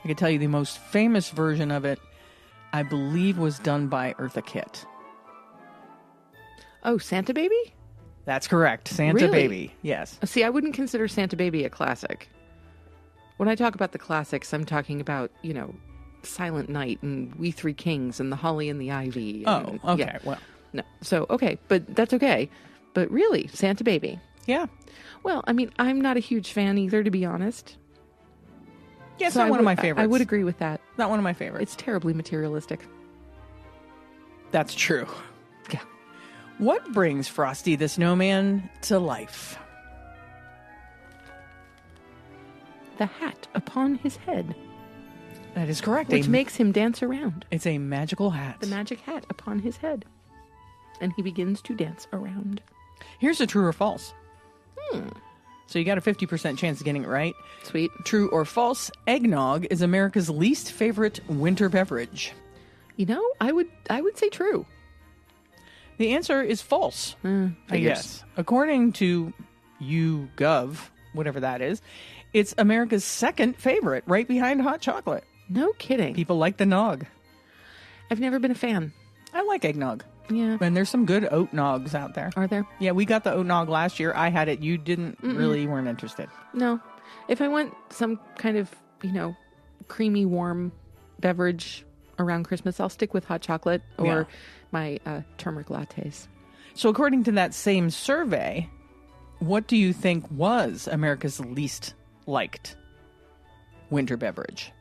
I can tell you the most famous version of it, I believe, was done by Eartha Kitt. Oh, Santa Baby? That's correct. Santa Really? Baby. Yes. See, I wouldn't consider Santa Baby a classic. When I talk about the classics, I'm talking about, Silent Night and We Three Kings and The Holly and the Ivy. And, okay. yeah. Well, No. So, okay. But that's okay. But really, Santa Baby. yeah. Well, I mean, I'm not a huge fan either, to be honest. Yeah, it's So not one of my favorites. I would agree with that. Not one of my favorites. It's terribly materialistic. That's true. Yeah. What brings Frosty the Snowman to life? The hat upon his head, That is correct. which makes him dance around. It's a magical hat. The magic hat upon his head. And he begins to dance around. Here's a true or false. So you got a 50% chance of getting it right. Sweet. True or false, eggnog is America's least favorite winter beverage. You know, I would say true. The answer is false. I figures. guess. According to YouGov, whatever that is, it's America's second favorite, right behind hot chocolate. No kidding. People like the nog. I've never been a fan. I like eggnog. Yeah. And there's some good oat nogs out there. Are there? Yeah, we got the oat nog last year. I had it. You didn't really weren't interested. No. If I want some kind of, creamy, warm beverage around Christmas, I'll stick with hot chocolate or my turmeric lattes. So according to that same survey, what do you think was America's least liked winter beverage?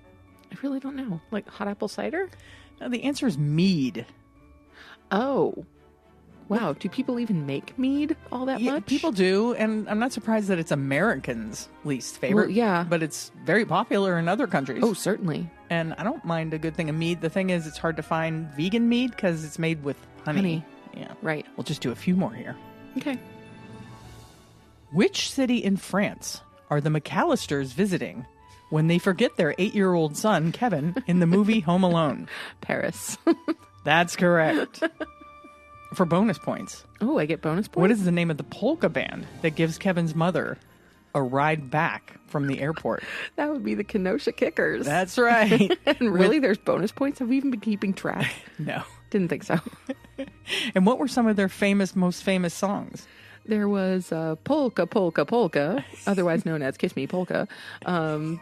I really don't know. Like hot apple cider? No, the answer is mead. Oh. Wow. Do people even make mead all that much? People do, and I'm not surprised that it's Americans' least favorite. Well, yeah. But it's very popular in other countries. Oh, certainly. And I don't mind a good thing of mead. The thing is, it's hard to find vegan mead because it's made with honey. Yeah. Right. We'll just do a few more here. Okay. Which city in France are the McAllisters visiting when they forget their 8-year-old son, Kevin, in the movie Home Alone? Paris. That's correct. For bonus points. Oh, I get bonus points? What is the name of the polka band that gives Kevin's mother a ride back from the airport? That would be the Kenosha Kickers. That's right. And really, there's bonus points? Have we even been keeping track? No. Didn't think so. And what were some of their most famous songs? There was Polka, Polka, Polka, otherwise known as Kiss Me Polka.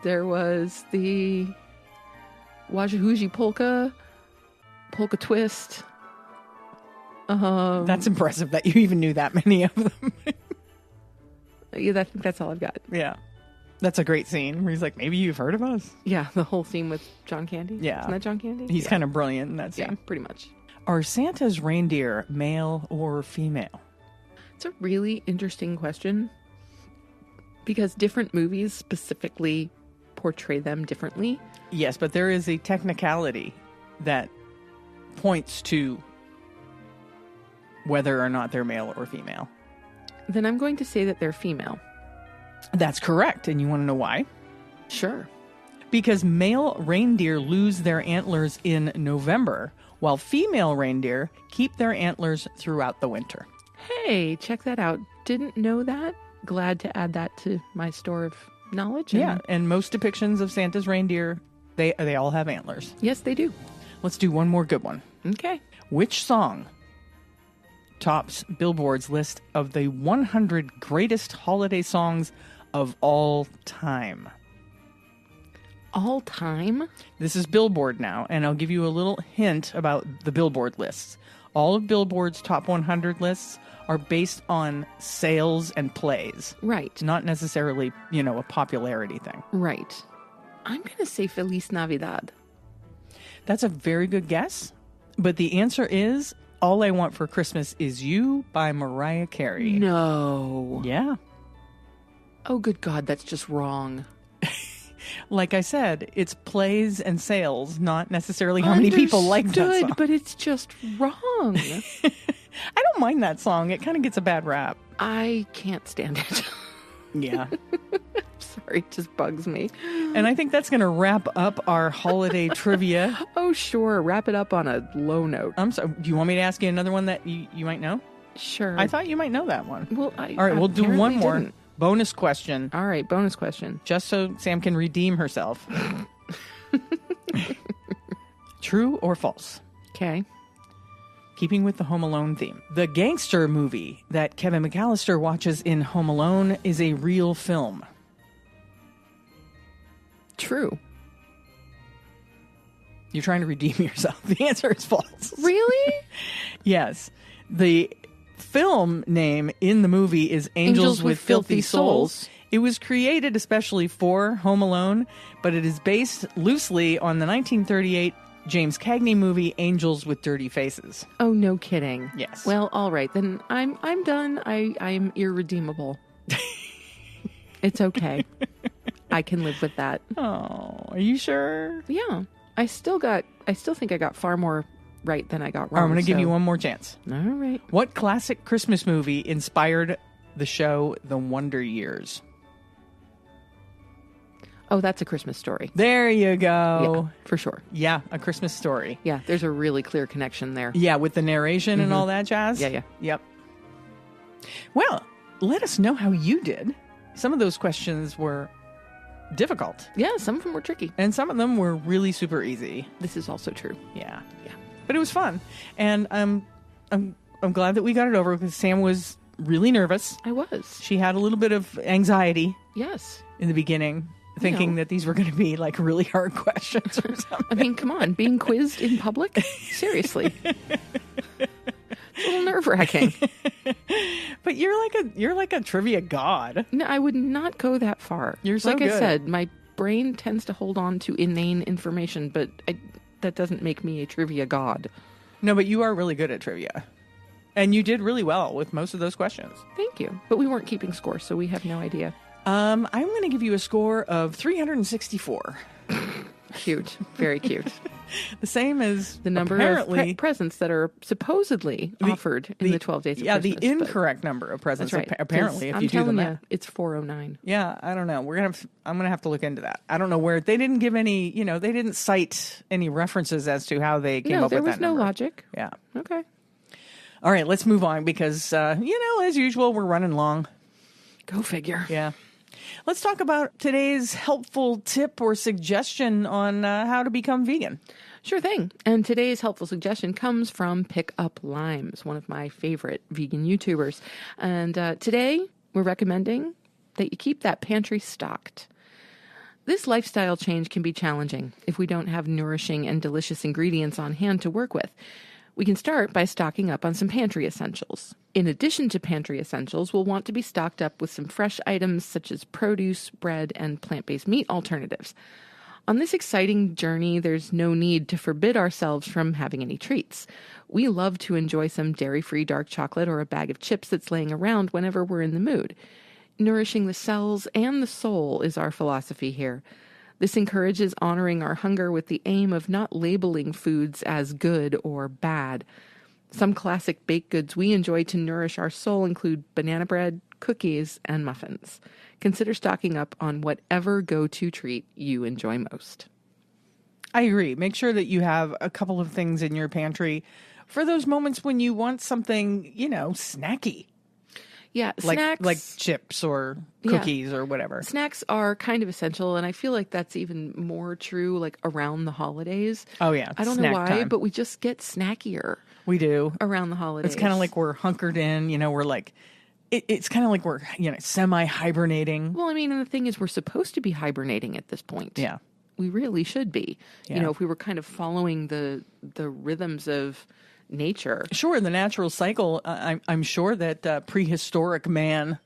There was the Wajahuji Polka, Polka Twist. That's impressive that you even knew that many of them. Yeah, I think that's all I've got. Yeah. That's a great scene where he's like, maybe you've heard of us? Yeah, the whole scene with John Candy. Yeah. Isn't that John Candy? He's kind of brilliant in that scene. Yeah, pretty much. Are Santa's reindeer male or female? It's a really interesting question because different movies specifically portray them differently. Yes, but there is a technicality that points to whether or not they're male or female. Then I'm going to say that they're female. That's correct. And you want to know why? Sure. Because male reindeer lose their antlers in November, while female reindeer keep their antlers throughout the winter. Hey, check that out. Didn't know that. Glad to add that to my store of knowledge. Yeah, and most depictions of Santa's reindeer, they all have antlers. Yes, they do. Let's do one more good one. Okay. Which song tops Billboard's list of the 100 greatest holiday songs of all time? All time? This is Billboard now, and I'll give you a little hint about the Billboard lists. All of Billboard's top 100 lists are based on sales and plays. Right. Not necessarily, a popularity thing. Right. I'm going to say Feliz Navidad. That's a very good guess, but the answer is All I Want for Christmas Is You by Mariah Carey. No. Yeah. Oh, good God, that's just wrong. Like I said, it's plays and sales, not necessarily how many people like that song. But it's just wrong. I don't mind that song. It kind of gets a bad rap. I can't stand it. Yeah. Sorry, it just bugs me. And I think that's going to wrap up our holiday trivia. Oh, sure. Wrap it up on a low note. I'm sorry. Do you want me to ask you another one that you might know? Sure. I thought you might know that one. Well, all right, we'll do one more. Didn't. Bonus question. All right, bonus question. Just so Sam can redeem herself. True or false? Okay. Keeping with the Home Alone theme. The gangster movie that Kevin McAllister watches in Home Alone is a real film. True. You're trying to redeem yourself. The answer is false. Really? Yes. The film name in the movie is Angels with Filthy Souls. It was created especially for Home Alone, but it is based loosely on the 1938 James Cagney movie Angels with Dirty Faces. Oh, no kidding. Yes. Well, all right. Then I'm done. I'm irredeemable. It's okay. I can live with that. Oh, are you sure? Yeah. I still think I got far more right than I got wrong. I'm going to give you one more chance. All right. What classic Christmas movie inspired the show The Wonder Years? Oh, that's A Christmas Story. There you Yeah, go. for sure. Yeah, A Christmas Story. Yeah, there's a really clear connection there. Yeah, with the narration and all that jazz. Yeah. Yep. Well, let us know how you did. Some of those questions were difficult, Yeah, some of them were tricky. and some of them were really super easy. This is also true. Yeah. Yeah. But it was fun. And I'm glad that we got it over because Sam was really nervous. I was. She had a little bit of anxiety Yes. in the beginking, thinking know. that these were going to be like really hard questions or something. I mean, come on, being quizzed in public? Seriously. It's a little nerve-wracking. But you're like a trivia god. No, I would not go that far. You're so like I good. said, my brain tends to hold on to inane information, but that doesn't make me a trivia god. No, but you are really good at trivia. And you did really well with most of those questions. Thank you. But we weren't keeping score, so we have no idea. I'm going to give you a score of 364. Cute. Very cute. The same as The number apparently of presents that are supposedly offered in the 12 days of yeah, Christmas. the incorrect number of presents. That's right. Apparently, if I'm you do telling the you, math. it's 409. Yeah, I don't know. I'm gonna have to look into that. I don't know where they didn't give any. They didn't cite any references as to how they came No, up there with was that no number. logic. Yeah. Okay. All right, let's move on because as usual, we're running long. Go figure. Yeah. Let's talk about today's helpful tip or suggestion on how to become vegan. Sure thing. And today's helpful suggestion comes from Pick Up Limes, one of my favorite vegan YouTubers. And today we're recommending that you keep that pantry stocked. This lifestyle change can be challenging if we don't have nourishing and delicious ingredients on hand to work with. We can start by stocking up on some pantry essentials. In addition to pantry essentials, we'll want to be stocked up with some fresh items such as produce, bread, and plant-based meat alternatives. On this exciting journey, there's no need to forbid ourselves from having any treats. We love to enjoy some dairy-free dark chocolate or a bag of chips that's laying around whenever we're in the mood. Nourishing the cells and the soul is our philosophy here. This encourages honoring our hunger with the aim of not labeling foods as good or bad. Some classic baked goods we enjoy to nourish our soul include banana bread, cookies, and muffins. Consider stocking up on whatever go-to treat you enjoy most. I agree. Make sure that you have a couple of things in your pantry for those moments when you want something, snacky. Yeah, Like snacks. like chips or cookies or whatever. Snacks are kind of essential, and I feel like that's even more true like around the holidays. Oh, yeah. I don't know snack why, time. but we just get snackier We do. around the holidays. It's kind of like we're hunkered in, we're like, it's kind of like we're, semi-hibernating. Well, I mean, and the thing is, we're supposed to be hibernating at this point. Yeah. We really should be. Yeah. If we were kind of following the rhythms of nature. Sure, the natural cycle, I'm sure that prehistoric man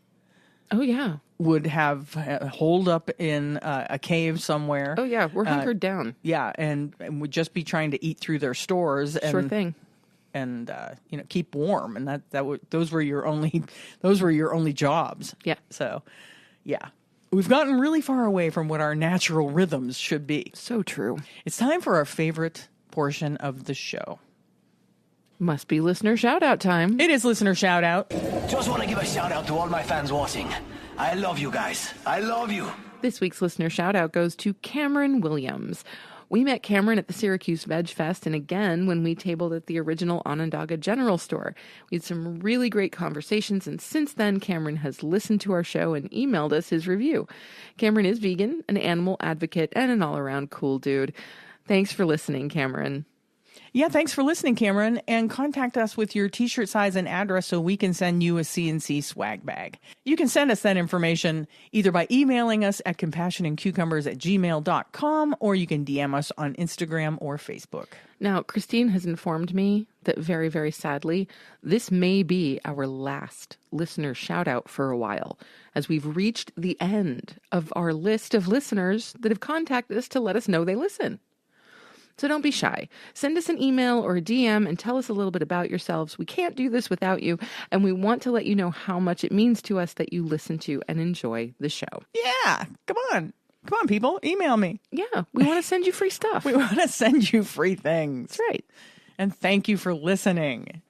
Oh, yeah. would have holed up in a cave somewhere. Oh, yeah. We're hunkered down. Yeah, and would just be trying to eat through their stores. And, Sure thing. And keep warm, and those were your only jobs. Yeah. So, yeah, we've gotten really far away from what our natural rhythms should be. So true. It's time for our favorite portion of the show. Must be listener shout out time. It is listener shout out. Just want to give a shout out to all my fans watching. I love you guys. I love you. This week's listener shout out goes to Cameron Williams. We met Cameron at the Syracuse Veg Fest and again when we tabled at the original Onondaga General Store. We had some really great conversations, and since then Cameron has listened to our show and emailed us his review. Cameron is vegan, an animal advocate, and an all-around cool dude. Thanks for listening, Cameron. Yeah, thanks for listening, Cameron, and contact us with your t-shirt size and address so we can send you a CNC swag bag. You can send us that information either by emailing us at compassionandcucumbers@gmail.com or you can DM us on Instagram or Facebook. Now, Christine has informed me that very, very sadly, this may be our last listener shout out for a while, as we've reached the end of our list of listeners that have contacted us to let us know they listen. So don't be shy. Send us an email or a DM and tell us a little bit about yourselves. We can't do this without you, and we want to let you know how much it means to us that you listen to and enjoy the show. Yeah, come on, people, email me. Yeah, we want to send you free stuff. We want to send you free things. That's right. And thank you for listening.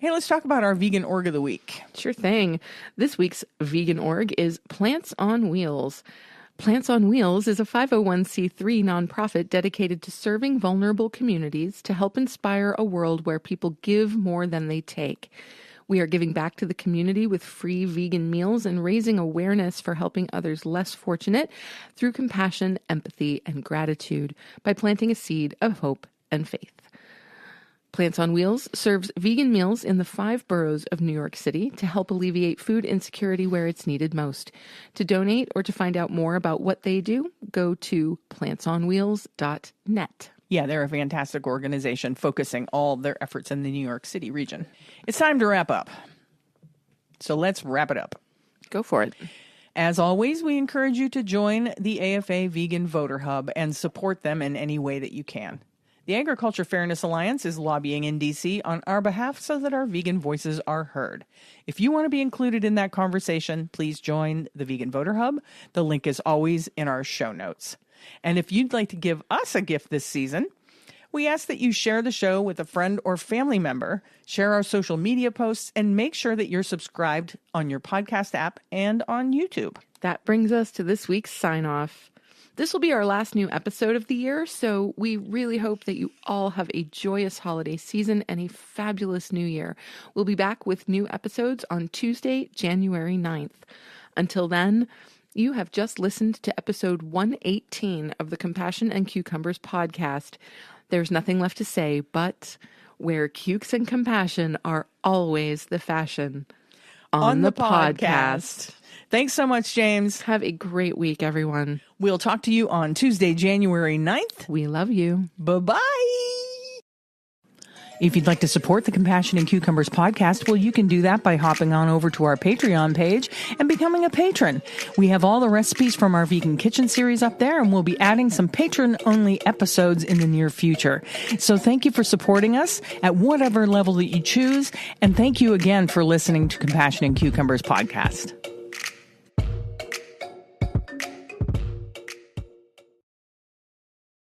Hey, let's talk about our vegan org of the week. Sure thing. This week's vegan org is Plants on Wheels. Plants on Wheels is a 501c3 nonprofit dedicated to serving vulnerable communities to help inspire a world where people give more than they take. We are giving back to the community with free vegan meals and raising awareness for helping others less fortunate through compassion, empathy, and gratitude by planting a seed of hope and faith. Plants on Wheels serves vegan meals in the 5 boroughs of New York City to help alleviate food insecurity where it's needed most. To donate or to find out more about what they do, go to plantsonwheels.net. Yeah, they're a fantastic organization focusing all their efforts in the New York City region. It's time to wrap up. So let's wrap it up. Go for it. As always, we encourage you to join the AFA Vegan Voter Hub and support them in any way that you can. The Agriculture Fairness Alliance is lobbying in D.C. on our behalf so that our vegan voices are heard. If you want to be included in that conversation, please join the Vegan Voter Hub. The link is always in our show notes. And if you'd like to give us a gift this season, we ask that you share the show with a friend or family member, share our social media posts, and make sure that you're subscribed on your podcast app and on YouTube. That brings us to this week's sign-off. This will be our last new episode of the year, so we really hope that you all have a joyous holiday season and a fabulous new year. We'll be back with new episodes on Tuesday, January 9th. Until then, you have just listened to episode 118 of the Compassion and Cucumbers podcast. There's nothing left to say, but where cukes and compassion are always the fashion. On the podcast. Thanks so much, James. Have a great week, everyone. We'll talk to you on Tuesday, January 9th. We love you. Bye-bye. If you'd like to support the Compassion and Cucumbers podcast, well, you can do that by hopping on over to our Patreon page and becoming a patron. We have all the recipes from our Vegan Kitchen series up there, and we'll be adding some patron-only episodes in the near future. So thank you for supporting us at whatever level that you choose, and thank you again for listening to Compassion and Cucumbers podcast.